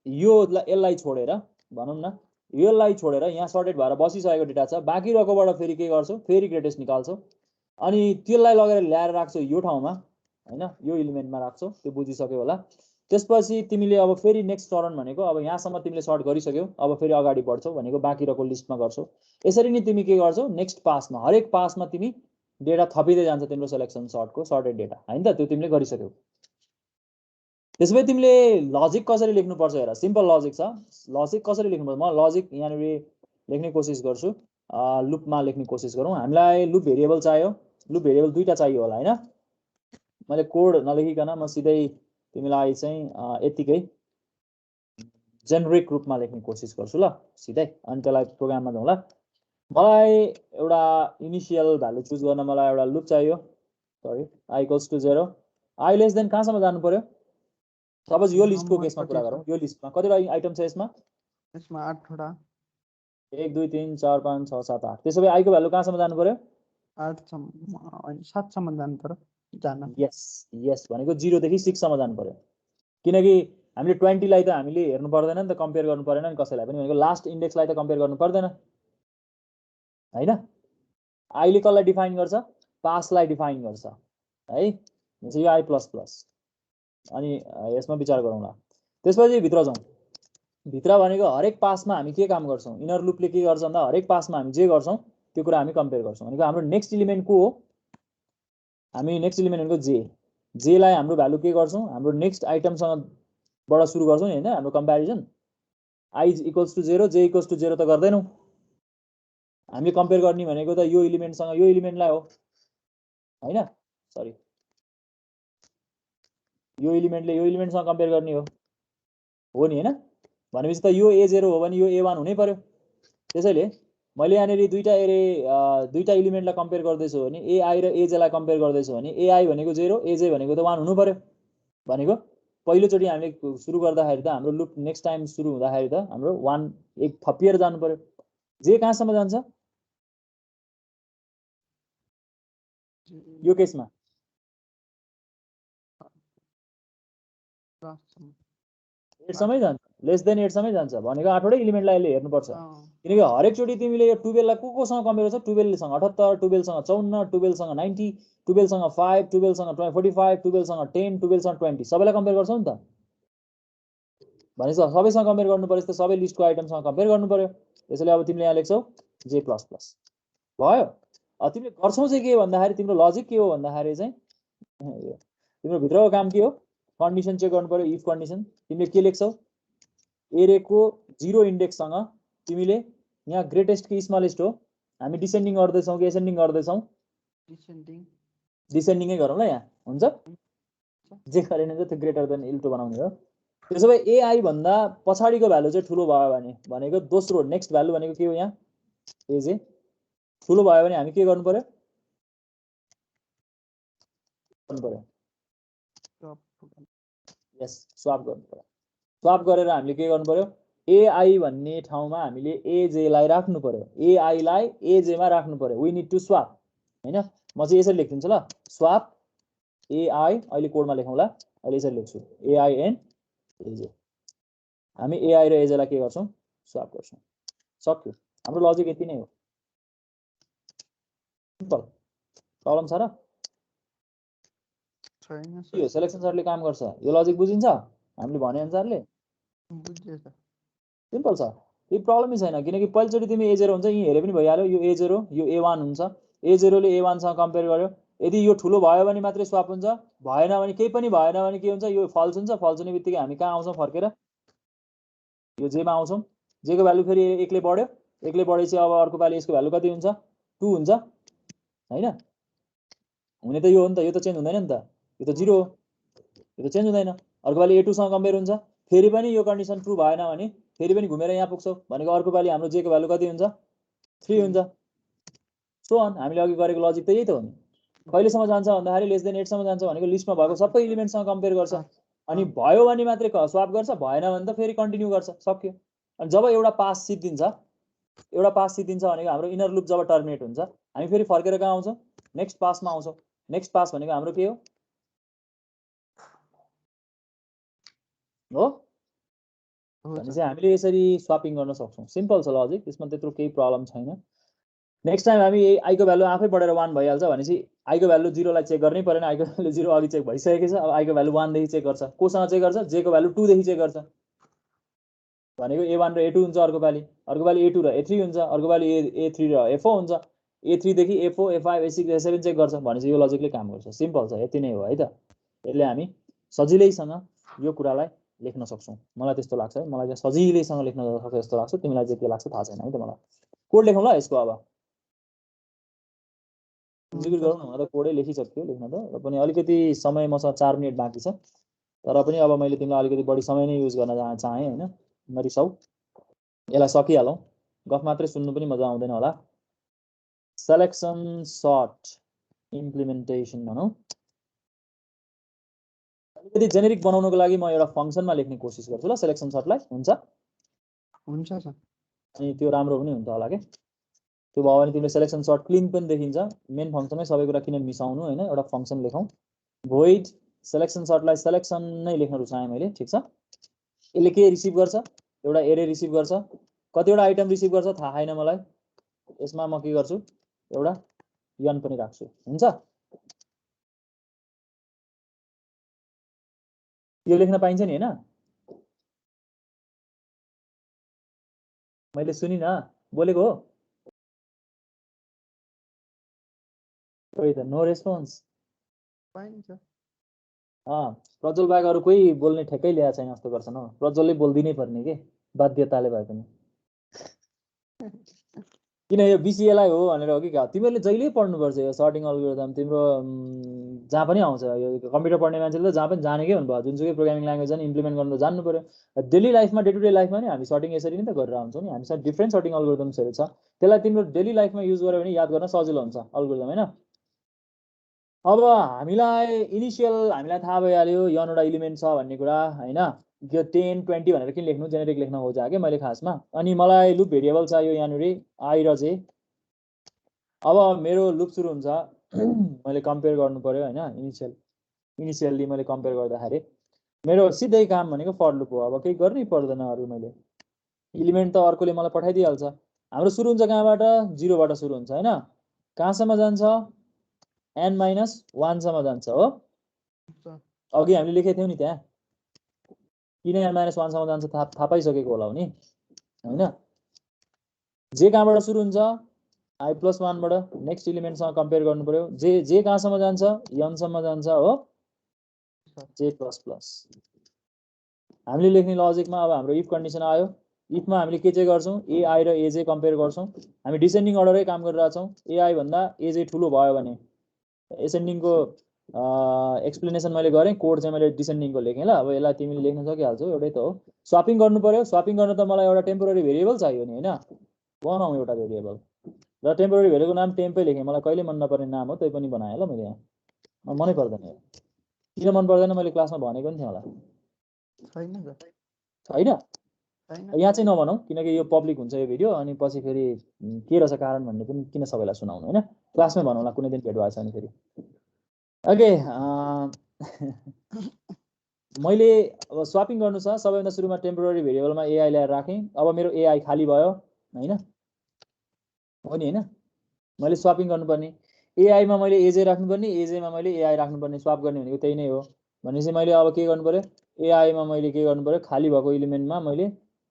यो यसलाई छोडेर भनौँ न, यसलाई छोडेर यहाँ सर्टेड भएर बसिसकेको डेटा छ, बाँकी रहेकोबाट फेरि के गर्छौ, फेरि ग्रेटेस्ट निकाल्छौ अनि त्यसलाई लगेर ल्याएर राख्छौ यो ठाउँमा हैन, यो एलिमेन्टमा राख्छौ। त्यो बुझिसक्यो होला। त्यसपछि तिमीले अब फेरि नेक्स्ट चरण भनेको अब यहाँसम्म तिमीले सर्ट गरिसक्यौ, अब फेरि अगाडि बढ्छौ भनेको बाँकी रहेको लिस्टमा गर्छौ। यसरी नै तिमी के गर्छौ, नेक्स्ट पासमा हरेक पासमा तिमी डेटा थपिँदै जान्छ तिम्रो सिलेक्सन सर्टको सर्टेड डेटा हैन त, त्यो तिमीले गरिसक्यौ। त्यसपछि तिमीले लजिक कसरी लेख्नुपर्छ हेर, सिम्पल लजिक छ। लजिक कसरी लेख्नुपर्छ, म लजिक यहाँनिर लेख्ने कोसिस गर्छु। लुपमा लेख्ने कोसिस गरौँ। हामीलाई लुप भेरिएबल चाहियो, लुप भेरिएबल दुईटा चाहियो होला हैन। मैले कोड नलेखिकन म सिधै तिमीलाई चाहिँ यतिकै जेनेरिक रूपमा लेख्ने कोसिस गर्छु ल सिधै, अनि त्यसलाई प्रोग्राममा जाउँ ल। मलाई एउटा इनिशियल भ्यालु चुज गर्न मलाई एउटा लुप चाहियो, sorry i equals to 0, i less than कहाँसम्म जानु पर्यो। सपोज यो लिस्टको केसमा कुरा गरौँ, यो लिस्टमा कतिवटा आइटम छ यसमा, यसमा 8 वटा, 1 2 3 4 5 6 7 8। त्यसो भए i को भ्यालु कहाँसम्म जानु पर्यो, 8 सम्म 7 सम्म जानु पर्यो जान। यस यस भनेको 0 देखि 6 सम्म जानु पर्यो, किनकि हामीले 20 लाई त हामीले हेर्नु पर्दैन नि त, कम्पेयर गर्नु परेन नि कसैलाई पनि, भनेको लास्ट इन्डेक्सलाई त कम्पेयर गर्नु पर्दैन हैन। आईले कसलाई डिफाइन गर्छ, पासलाई डिफाइन गर्छ है, यो आई प्लस प्लस। अनि यसमा विचार गरौँला। त्यसपछि भित्र जाउँ। भित्र भनेको हरेक पासमा हामी के काम गर्छौँ, इनर लुपले के गर्छ भन्दा हरेक पासमा हामी जे गर्छौँ त्यो कुरा हामी कम्पेयर गर्छौँ। भनेको हाम्रो नेक्स्ट एलिमेन्ट को हो, हामी नेक्स्ट एलिमेन्ट भनेको जे, जेलाई हाम्रो भ्यालु के गर्छौँ, हाम्रो नेक्स्ट आइटमसँग बाट सुरु गर्छौँ नि हैन, हाम्रो कम्प्यारिजन। i इक्वल्स टु 0, जे इक्वल्स टु 0 त गर्दैनौँ, हामीले कम्पेयर गर्ने भनेको त यो एलिमेन्टसँग यो एलिमेन्टलाई हो हैन, सरी यो एलिमेन्टले यो एलिमेन्टसँग कम्पेयर गर्ने हो नि हैन। भनेपछि त यो A0 हो भने यो A1 हुनै पर्यो। त्यसैले मैले यहाँनिर दुईटा एलिमेन्टलाई कम्पेयर गर्दैछु भने AI र AJ लाई कम्पेयर गर्दैछु भने AI भनेको 0, AJ भनेको त 1 हुनु पर्यो। भनेको पहिलोचोटि हामीले सुरु गर्दाखेरि त हाम्रो लुप नेक्स्ट टाइम सुरु हुँदाखेरि त हाम्रो 1 एक थपिएर जानु पर्यो। जे कहाँसम्म जान्छ यो केसमा, 8 सम्मै जान्छ, लेस देन 8 सम्मै जान्छ भनेको 8 वटै एलिमेन्टलाई यसले हेर्नुपर्छ। किनकि हरेक चोटि तिमीले यो 12 लाई कोसँग कम्पेयर गर्छौ, 12 सँग 78, 12 सँग 54, 12 सँग 90, 12 सँग 5, 12 सँग 45, 12 सँग 10, 12 सँग 20 सबैलाई कम्पेयर गर्छौ नि त। भनेपछि सबैसँग कम्पेयर गर्नु पर्यो, त सबै लिस्टको आइटमसँग कम्पेयर गर्नु पर्यो। त्यसैले अब तिमीले यहाँ लेख्छौ j++ भयो। तिमीले गर्छौ चाहिँ के भन्दाखेरि तिम्रो लजिक के हो भन्दाखेरि चाहिँ तिम्रो भित्रको काम के हो, कन्डिसन चेक गर्नु पर्यो, इफ कन्डिसन। तिमीले के लेख्छौ, एरेको 0 इन्डेक्ससँग तिमीले यहाँ ग्रेटेस्ट कि स्मलेस्ट हो, हामी डिसेन्डिङ गर्दैछौँ कि एसेन्डिङ गर्दैछौँ, डिसेन्डिङै गरौँ ल। यहाँ हुन्छ जे गरेन त्यो ग्रेटर देन इक्वल टु बनाउने हो। त्यसो भए AI भन्दा पछाडिको भ्यालु चाहिँ ठुलो भयो भने भनेको दोस्रो नेक्स्ट भ्यालु भनेको के हो, यहाँ AJ ठुलो भयो भने हामी के गर्नु पर्यो, यस स्वाप गर्नु पर्यो। स्वाप गरेर हामीले के गर्नु पर्यो, AI भन्ने ठाउँमा हामीले AJ लाई राख्नु पर्यो, AI लाई AJ मा राख्नु पर्यो। वी निड टु स्वाप हैन। म चाहिँ यसरी लेख्दिन्छु ल, स्वाप AI, अहिले कोडमा लेखौँला, अहिले यसरी लेख्छु AI एन्ड AJ। हामी AI र AJ लाई के गर्छौँ, स्वाप गर्छौँ। सक्यो, हाम्रो लजिक यति नै हो, सिम्पल। प्रब्लम छ र छैन यो सिलेक्सन सर्टले काम गर्छ, यो लजिक बुझिन्छ हामीले भने अनुसारले, बुझ्दैछ, सिम्पल छ, यो प्रब्लमै छैन। किनकि पहिलोचोटि तिमी A0 हुन्छ यही हेरे पनि भइहाल्यो, यो A0 यो A1 हुन्छ, A0 ले A1 सँग कम्पेयर गर्यो, यदि यो ठुलो भयो भने मात्रै स्वाप हुन्छ, भएन भने केही पनि भएन भने के हुन्छ, यो फल्स हुन्छ। फल्स हुने बित्तिकै हामी कहाँ आउँछौँ, फर्केर यो जेमा आउँछौँ। जेको भ्यालु फेरि एकले बढ्यो, एकले बढेपछि अब अर्को पालि यसको भ्यालु कति हुन्छ, 2 हुन्छ हैन। हुने त यो हो नि त, यो त चेन्ज हुँदैन नि त, यो त 0 हो, यो त चेन्ज हुँदैन। अर्को पालि A2 सँग कम्पेयर हुन्छ, फेरि पनि यो कन्डिसन ट्रु भएन भने फेरि पनि घुमेर यहाँ पुग्छौँ, भनेको अर्को पालि हाम्रो जेको भ्यालु कति हुन्छ, 3 हुन्छ। सो अन हामीले अघि गरेको लजिक त यही त हो नि। कहिलेसम्म जान्छ भन्दाखेरि लेस देन 8 सम्म जान्छ भनेको लिस्टमा भएको सबै एलिमेन्टसँग कम्पेयर गर्छ अनि भयो भने मात्रै स्वाप गर्छ भएन भने त फेरि कन्टिन्यू गर्छ सक्यो अनि जब एउटा पास सिद्धिन्छ भनेको हाम्रो इनर लुप जब टर्मिनेट हुन्छ हामी फेरि फर्केर कहाँ आउँछौँ नेक्स्ट पासमा आउँछौँ नेक्स्ट पास भनेको हाम्रो के हो भनेपछि हामीले यसरी स्वापिङ गर्न सक्छौँ सिम्पल छ लजिक त्यसमा त्यत्रो केही प्रब्लम छैन नेक्स्ट टाइम हामी आई को भ्यालु आफै बढेर 1 भइहाल्छ भनेपछि आई को भ्यालु 0 लाई चेक गर्नै परेन आई को भ्यालु 0 अघि चेक भइसकेको छ अब आई को भ्यालु 1 देखि चेक गर्छ कोसँग चेक गर्छ जे को भ्यालु 2 देखि चेक गर्छ भनेको a1 र a2 हुन्छ अर्को पालि a2 र a3 हुन्छ अर्को पालि a3 र a4 हुन्छ a3 देखि a4 a5 a6 a7 check गर्छ भनेपछि यो लजिकले काम गर्छ सिम्पल छ यति नै हो है त यसले हामी सजिलैसँग यो कुरालाई लेख्न सक्छौं मलाई त्यस्तो लाग्छ है मलाई चाहिँ सजिलैसँग लेख्न सक्छ जस्तो लाग्छ तिमीलाई चाहिँ के लाग्छ थाहा छैन है त मलाई कोड लेखौँ ल यसको अब एक्जिक्युट गरौँ न म त कोडै लेखिसक्यो लेख्न त र पनि अलिकति समय मसँग 4 मिनेट बाँकी छ तर पनि अब मैले तिमीलाई अलिकति बढी समय नै युज गर्न चाहे हैन नरिसाउ यसलाई सकिहालौँ गफ मात्रै सुन्नु पनि मजा आउँदैन होला सेलेक्सन सर्ट इम्प्लिमेन्टेसन भनौँ अलिकति जेनेरिक बनाउनको लागि म एउटा फंक्सनमा लेख्ने कोसिस गर्छु ल सेलेक्सन सर्टलाई हुन्छ सर अनि त्यो राम्रो पनि हुन्छ होला के त्यो भयो भने तिमीले सेलेक्सन सर्ट क्लीन पनि देखिन्छ मेन फंक्सनमै सबै कुरा किन मिसाउनु हैन एउटा फंक्सन लेखौं void सेलेक्सन सर्टलाई सेलेक्सन नै लेख्न रुचाएँ मैले ठीक छ यसले के रिसिभ गर्छ एउटा एरे रिसिभ गर्छ कतिवटा आइटम रिसिभ गर्छ थाहा छैन मलाई यसमा म के गर्छु एउटा n पनि राख्छु हुन्छ यो लेख्न पाइन्छ नि हैन मैले सुनि न बोलेको हो कोही त नो रेस्पोन्स पाइन्छ प्रज्वल बाहेक अरु कोही बोल्ने ठेक्कै ल्याएको छैन जस्तो गर्छ न प्रज्वलले बोल्दिनै पर्ने के बाध्यताले भए पनि किन यो बीसीएलाई हो भनेर हो कि तिमीहरूले जहिले पढ्नुपर्छ यो सर्टिङ अल्गोरिदम तिम्रो जहाँ पनि आउँछ यो कम्प्युटर पढ्ने मान्छेले त जहाँ पनि जानेकै हुनुभयो जुनसुकै प्रोग्रामिङ ल्याङ्ग्वेज पनि इम्प्लिमेन्ट गर्न त जान्नु पर्यो डेली लाइफमा डे टु डे लाइफमा नि हामी सर्टिङ यसरी नै त गरेर आउँछौँ नि हामीसँग डिफ्रेन्ट सर्टिङ अल्गोरिदम्सहरू छ त्यसलाई तिम्रो डेली लाइफमा युज गर्यो भने याद गर्न सजिलो हुन्छ अल्गोरिदम हैन अब हामीलाई इनिशियल हामीलाई थाहा भइहाल्यो यहाँबाट एलिमेन्ट छ भन्ने कुरा हैन यो 10 20 भनेर किन लेख्नु जेनेरिक लेख्न खोजेँ के मैले खासमा अनि मलाई लुप भेरिएबल चाहियो यहाँनेरि आई र जे अब मेरो लुप सुरु हुन्छ मैले कम्पेयर गर्नु पर्यो हैन इनिशियली मैले कम्पेयर गर्दाखेरि मेरो सिधै काम भनेको फर लुप हो अब केही गर्नै पर्दैन अरु मैले एलिमेन्ट त अर्कोले मलाई पठाइदिइहाल्छ हाम्रो सुरु हुन्छ कहाँबाट 0 बाट सुरु हुन्छ हैन कहाँसम्म जान्छ n-1 सम्म जान्छ हो अघि हामीले लेखेको थियौ नि त्यहाँ किन n-1 सम्म जान्छ थाहा पाइसकेको होला नि हैन जे कहाँबाट सुरु हुन्छ i+1 बाट नेक्स्ट एलिमेन्टसँग कम्पेयर गर्नु पर्यो जे कहाँसम्म जान्छ n सम्म जान्छ हो j++ हामीले लेख्ने लजिकमा अब हाम्रो इफ कन्डिसन आयो इफमा हामीले के चाहिँ गर्छौं ai र aj कम्पेयर गर्छौं हामी डिसेन्डिङ अर्डरै काम गरिरहेछौं ai भन्दा aj ठुलो भयो भने एसेन्डिङ को एक्सप्लेनेसन मैले गरेँ कोड चाहिँ मैले डिसेन्डिङ को लेखेँ ल अब यसलाई तिमीले लेख्न सकिहाल्छौ एउटै त हो स्वापिङ गर्नु पर्यो स्वापिङ गर्न त मलाई एउटा टेम्पोररी भेरिएबल चाहियो नि हैन बनाऊ एउटा भेरिएबल र टेम्पोररी भेरिएबलको नाम टेम्पै लेखेँ मलाई कहिले मन नपर्ने नाम हो त्यही पनि बनाएँ ल मैले यहाँ मनै पर्दैन किन मन पर्दैन मैले क्लासमा भनेको नि थिएँ होला छैन यहाँ चाहिँ नभनौ किनकि यो पब्लिक हुन्छ यो भिडियो अनि पछि फेरि के रहेछ कारण भन्ने पनि किन सबैलाई सुनाउनु हैन क्लासमै भनौँला कुनै दिन भेट भएको छ भने फेरि ओके मैले अब स्वापिङ गर्नु छ सबैभन्दा सुरुमा टेम्पोररी भेरिएबलमा ai ल्याएर राखेँ अब मेरो ai खाली भयो हैन हो नि हैन मैले स्वापिङ गर्नुपर्ने ai मा मैले aj राख्नुपर्ने aj मा मैले ai राख्नुपर्ने स्वाप गर्ने भनेको त्यही नै हो भनेपछि मैले अब के गर्नु पर्यो ai मा मैले के गर्नु पर्यो खाली भएको एलिमेन्टमा मैले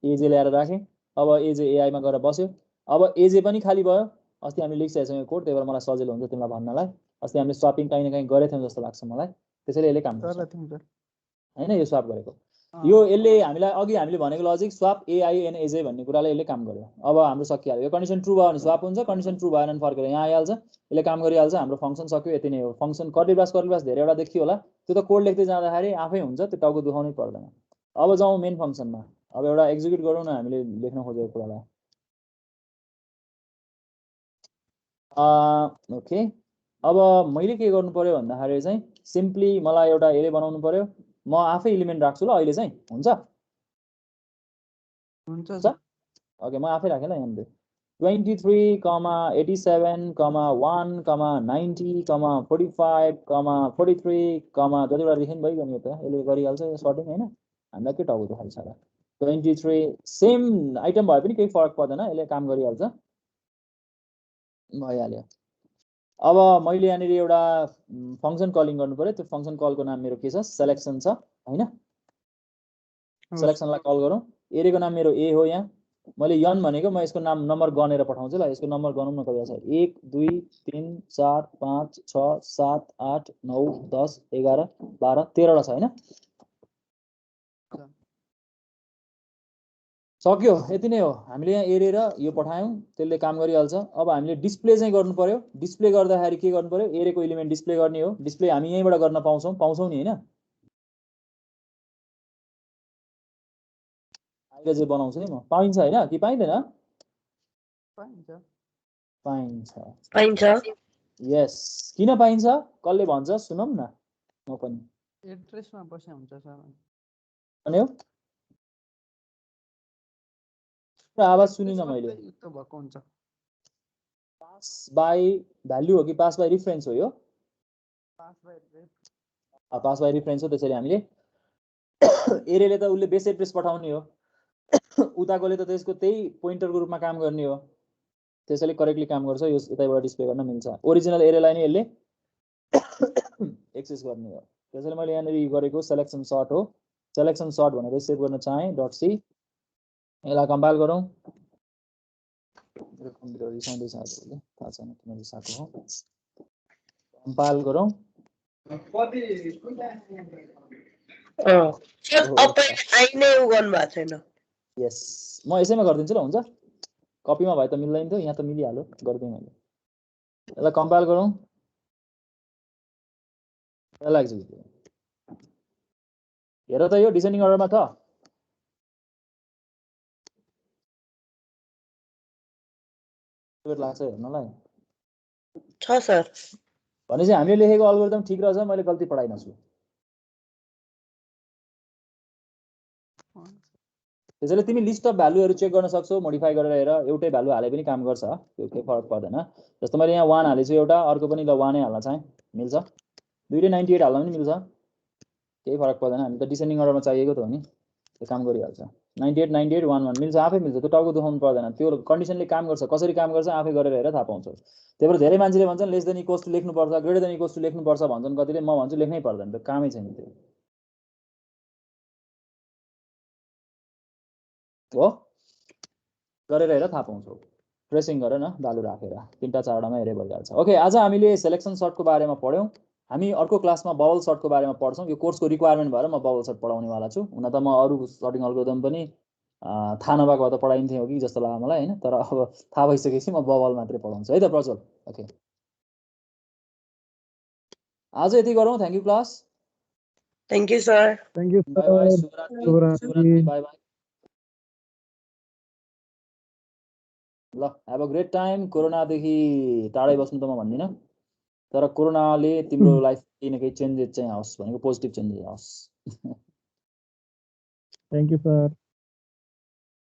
aj ल्याएर राखेँ अब aj ai मा गएर बस्यो अब aj पनि खाली भयो अस्ति हामीले लेखिसकेका छौँ यो कोड त्यही भएर मलाई सजिलो हुन्छ तिमीलाई भन्नलाई अस्ति हामीले स्वापिङ काहीँ न काहीँ गरेथ्यौँ जस्तो लाग्छ मलाई त्यसैले यसले काम गर्छ हैन यो स्वाप गरेको यो यसले हामीलाई अघि हामीले भनेको logic swap ai and aj भन्ने कुराले यसले काम गर्यो अब हाम्रो सकिहाल्यो यो कन्डिसन ट्रु भयो भने स्वाप हुन्छ कन्डिसन ट्रु भएन भने फर्केर यहाँ आइहाल्छ यसले काम गरिहाल्छ हाम्रो फंक्सन सक्यो यति नै हो फंक्सन कर्ली ब्रास धेरैवटा देखियो होला त्यो त कोड लेख्दै जाँदाखेरि आफै हुन्छ त्यो टाउको दुखाउनै पर्दैन अब जाउँ मेन फंक्सनमा अब एउटा एक्जिक्युट गरौँ न हामीले लेख्न खोजेको कुरालाई ओके अब मैले के गर्नु पर्यो भन्दाखेरि चाहिँ सिम्पली मलाई एउटा एरे बनाउनु पर्यो म आफै एलिमेन्ट राख्छु ल अहिले चाहिँ हुन्छ ओके म आफै राखेँ ल यहाँनिर 23, 87, 1, 90, 45, 43, जतिवटा लेख्नु भइगयो नि त यसले गरिहाल्छ यो सर्टिङ हैन हामीलाई के टाउको दुखाइ छ र 23 सेम आइटम भए पनि केही फरक पर्दैन यसले काम गरिहाल्छ भइहाल्यो अब मैले यहाँनिर एउटा फंक्सन कलिङ गर्नु पर्यो त्यो फंक्सन कलको नाम मेरो के छ सिलेक्सन छ हैन सिलेक्सनलाई कल गरौँ एरेको नाम मेरो ए हो यहाँ मैले यन भनेको म यसको नाम नम्बर गनेर पठाउँछु ल यसको नम्बर गनौँ न कति छ 1 2 3 4 5 6 7 8 9 10 11 12 13 वटा छ हैन सक्यो यति नै हो हामीले यहाँ एरे र यो पठायौं त्यसले काम गरिहाल्छ अब हामीले डिस्प्ले चाहिँ गर्नु पर्यो डिस्प्ले गर्दाखेरि के गर्नु पर्यो एरेको एलिमेन्ट डिस्प्ले गर्ने हो डिस्प्ले हामी यहीँबाट गर्न पाउँछौं नि हैन अहिले चाहिँ बनाउँछु नि म पाइन्छ हैन कि पाइदैन पाइन्छ यस किन पाइन्छ कसले भन्छ सुनौं न म पनि एड्रेसमा बस्या हुन्छ सर भन्यो आवाज सुनिन मैले युक्त भएको हुन्छ पास बाइ भ्यालु हो कि पास बाइ रिफरेन्स हो यो पास बाइ रिफरेन्स हो त्यसैले हामीले एरेले त उले बेस एड्रेस पठाउने हो उताकोले त त्यसको त्यही पोइन्टरको रूपमा काम गर्ने हो त्यसैले करेक्टली काम गर्छ यो यतैबाट डिस्प्ले गर्न मिल्छ ओरिजिनल एरेलाई नै यसले एक्सेस गर्ने हो त्यसैले मैले यहाँनिर गरेको सिलेक्सन सर्ट हो सिलेक्सन सर्ट भनेर सेभ गर्न चाहे .c यसलाई कम्पाइल गरौँ मेरो कम्प्युटर रिसाउँदैछ आजकल थाहा छैन किन रिसाएको हो कम्पाइल गरौँ यस म यसैमा गरिदिन्छु ल हुन्छ कपीमा भए त मिल्दैन थियो यहाँ त मिलिहाल्यो गर्दै मैले यसलाई कम्पाइल गरौँ यसलाई एक्जिक्युट हेर त यो डिसेन्डिङ अर्डरमा छ लाग्छ हेर्नलाई छ सर भनेपछि हामीले लेखेको अल्गोरिदम ठीक रहेछ मैले गल्ती पढाइन छु त्यसैले तिमी लिस्ट अफ भ्यालुहरु चेक गर्न सक्छौ मोडिफाई गरेर हेर एउटै भ्यालु हाले पनि काम गर्छ त्यो केही फरक पर्दैन जस्तो मैले यहाँ 1 हालेछु एउटा अर्को पनि ल 1 नै हाल्न चाहे मिल्छ दुईटै 98 हाल्न पनि मिल्छ केही फरक पर्दैन हामी त डिसेन्डिङ अर्डरमा चाहिएको त हो नि त्यो काम गरिहाल्छ 98 98 1 1 मिल्छ आफै मिल्छ त्यो टाउको दुखाउनु पर्दैन त्यो कन्डिसनले काम गर्छ कसरी काम गर्छ आफै गरेर हेरेर थाहा पाउँछौ त्यही भएर धेरै मान्छेले भन्छन् लेस देन इक्वल्स टु लेख्नु पर्छ ग्रेटर देन इक्वल्स टु लेख्नु पर्छ भन्छन् कतिले म भन्छु लेख्नै पर्दैन त्यो कामै छैन त्यो हो गरेर हेरेर थाहा पाउँछौ ट्रेसिङ गर न भ्यालु राखेर तीनटा चारवटामा हेरे भइहाल्छ ओके आज हामीले सिलेक्सन सर्टको बारेमा पढ्यौं हामी अर्को क्लासमा बबल सर्टको बारेमा पढ्छौं यो कोर्सको रिक्वायरमेन्ट भएर म बबल सर्ट पढाउने वाला छु हुन त म अरु सर्टिङ अल्गोरिदम पनि थाहा नभएको भए त पढाइन्थे हो कि जस्तो लाग्यो मलाई हैन तर अब थाहा भइसकेपछि म बबल मात्रै पढाउँछु है त प्रज्वल ओके आज यति गरौँ thank you class thank you sir thank you bye bye शुभरात्रि बाय बाय ल हैव अ ग्रेट टाइम कोरोनादेखि टाढै बस्नु त म भन्दिनँ तर कोरोनाले तिम्रो लाइफ केही न केही चेन्जेस चाहिँ आओस् भनेको पोजिटिभ चेन्जेस आओस् थ्यांक यू सर